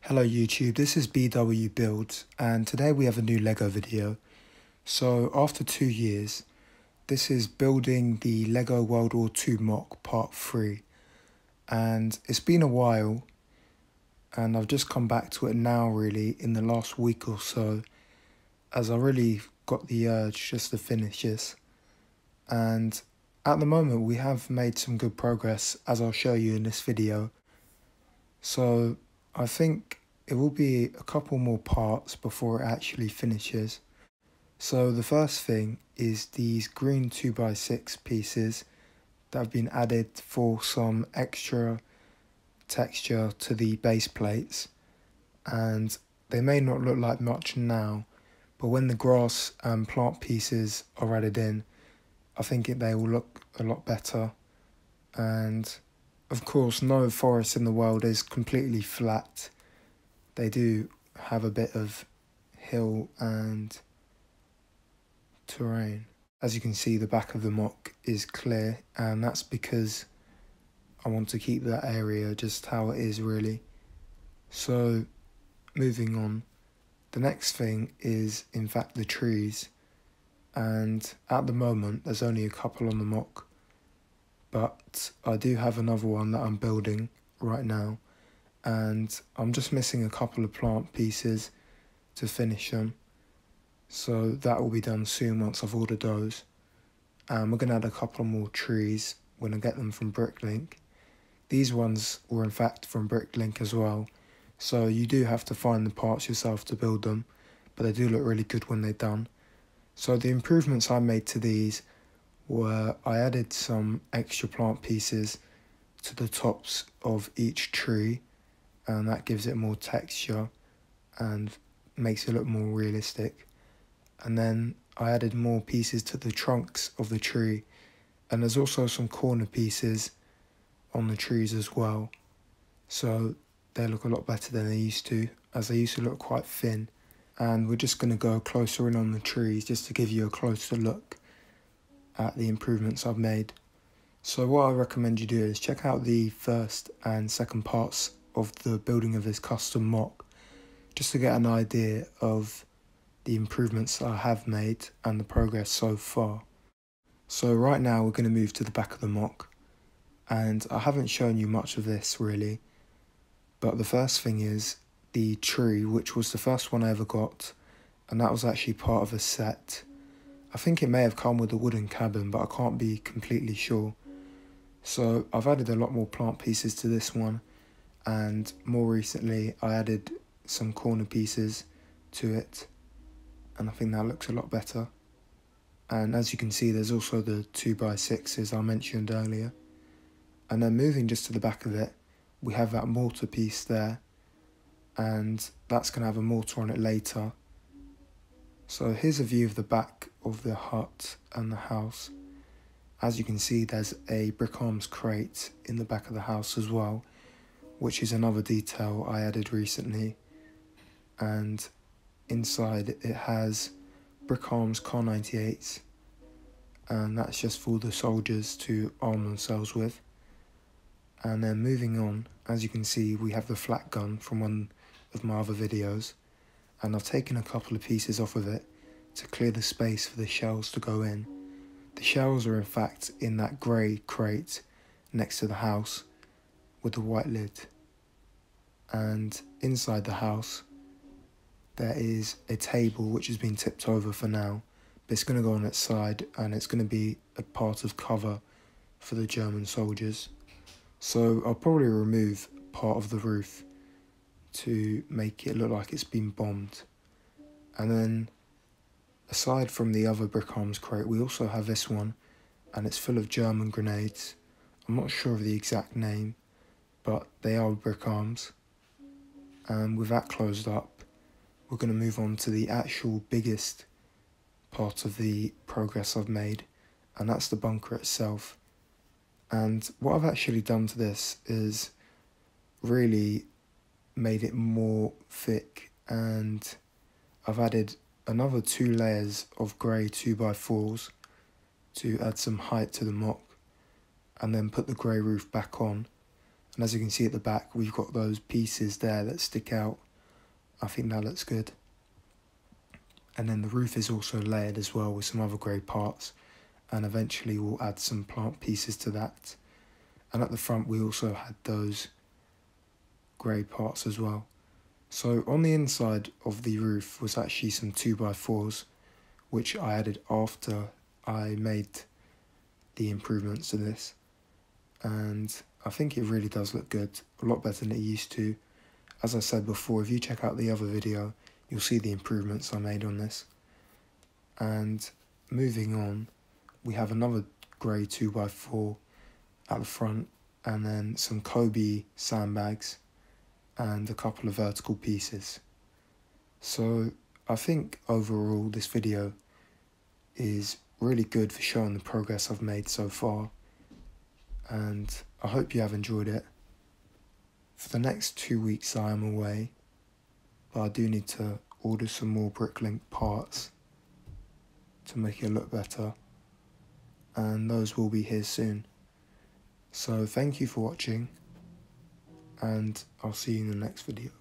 Hello YouTube, this is BW Builds and today we have a new LEGO video. So after 2 years, this is building the LEGO World War II MOC Part 3 and it's been a while and I've just come back to it now really in the last week or so as I really got the urge just to finish this. And at the moment we have made some good progress as I'll show you in this video. So I think it will be a couple more parts before it actually finishes. So the first thing is these green 2x6 pieces that have been added for some extra texture to the base plates, and they may not look like much now, but when the grass and plant pieces are added in, I think they will look a lot better. And of course no forest in the world is completely flat. They do have a bit of hill and terrain. As you can see, the back of the MOC is clear, and that's because I want to keep that area just how it is really. So moving on, the next thing is in fact the trees, and at the moment there's only a couple on the MOC, but I do have another one that I'm building right now, and I'm just missing a couple of plant pieces to finish them, so that will be done soon once I've ordered those. And we're going to add a couple more trees when I get them from Bricklink. These ones were in fact from Bricklink as well, so you do have to find the parts yourself to build them, but they do look really good when they're done. So the improvements I made to these were I added some extra plant pieces to the tops of each tree, and that gives it more texture and makes it look more realistic. And then I added more pieces to the trunks of the tree, and there's also some corner pieces on the trees as well, so they look a lot better than they used to, as they used to look quite thin. And we're just going to go closer in on the trees just to give you a closer look at the improvements I've made. So what I recommend you do is check out the first and second parts of the building of this custom MOC, just to get an idea of the improvements I have made and the progress so far. So right now we're going to move to the back of the MOC, and I haven't shown you much of this really, but the first thing is the tree, which was the first one I ever got, and that was actually part of a set. I think it may have come with a wooden cabin, but I can't be completely sure. So I've added a lot more plant pieces to this one, and more recently I added some corner pieces to it, and I think that looks a lot better. And as you can see, there's also the 2x6s I mentioned earlier. And then moving just to the back of it, we have that mortar piece there, and that's going to have a mortar on it later. So here's a view of the back of the hut and the house. As you can see, there's a brick arms crate in the back of the house as well, which is another detail I added recently. And inside it has brick arms Car 98s, and that's just for the soldiers to arm themselves with. And then moving on, as you can see, we have the flat gun from one of my other videos, and I've taken a couple of pieces off of it to clear the space for the shells to go in. The shells are in fact in that grey crate next to the house with the white lid. And inside the house there is a table which has been tipped over for now, but it's going to go on its side, and it's going to be a part of cover for the German soldiers. So I'll probably remove part of the roof to make it look like it's been bombed. And then aside from the other brick arms crate, we also have this one, and it's full of German grenades. I'm not sure of the exact name, but they are brick arms. And with that closed up, we're going to move on to the actual biggest part of the progress I've made, and that's the bunker itself. And what I've actually done to this is really made it more thick, and I've added another 2 layers of grey 2x4s to add some height to the MOC, and then put the grey roof back on. And as you can see at the back, we've got those pieces there that stick out. I think that looks good. And then the roof is also layered as well with some other grey parts, and eventually we'll add some plant pieces to that. And at the front we also had those grey parts as well. So on the inside of the roof was actually some 2x4s, which I added after I made the improvements to this. And I think it really does look good, a lot better than it used to. As I said before, if you check out the other video, you'll see the improvements I made on this. And moving on, we have another grey 2x4 at the front, and then some Kobe sandbags and a couple of vertical pieces. So I think overall this video is really good for showing the progress I've made so far, and I hope you have enjoyed it. For the next 2 weeks I am away, but I do need to order some more Bricklink parts to make it look better, and those will be here soon. So thank you for watching, and I'll see you in the next video.